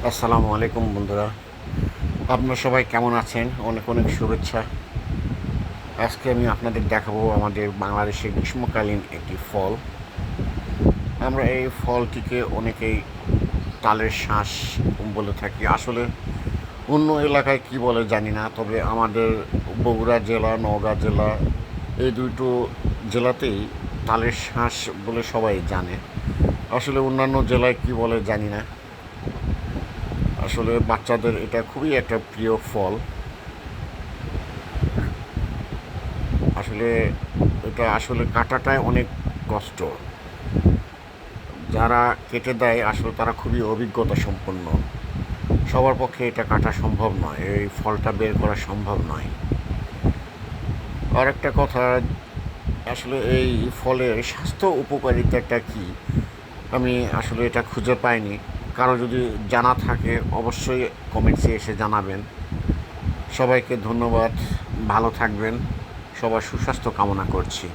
আসসালামু আলাইকুম বন্ধুরা, আপনারা সবাই কেমন আছেন? অনেক অনেক শুভেচ্ছা। আজকে আমি আপনাদের দেখাবো আমাদের বাংলাদেশের গ্রীষ্মকালীন একটি ফল। আমরা এই ফলটিকে অনেকেই তালের শাঁস বলে থাকি। আসলে অন্য এলাকায় কি বলে জানি না, তবে আমাদের বগুড়া জেলা, নওগাঁ জেলা, এই দুটো জেলাতেই তালের শাঁস বলে সবাই জানে। আসলে অন্যান্য জেলায় কি বলে জানি না। আসলে বাচ্চাদের এটা খুবই একটা প্রিয় ফল। আসলে এটা আসলে কাটাটায় অনেক কষ্ট। যারা কেটে দেয় আসলে তারা খুবই অভিজ্ঞতা সম্পন্ন। সবার পক্ষে এটা কাটা সম্ভব নয়, এই ফলটা বের করা সম্ভব নয়। আর একটা কথা, আসলে এই ফলের স্বাস্থ্য উপকারিতাটা কি আমি আসলে এটা খুঁজে পাইনি। কারো যদি জানা থাকে অবশ্যই কমেন্টসে এসে জানাবেন। সবাইকে ধন্যবাদ, ভালো থাকবেন, সবার সুস্বাস্থ্য কামনা করছি।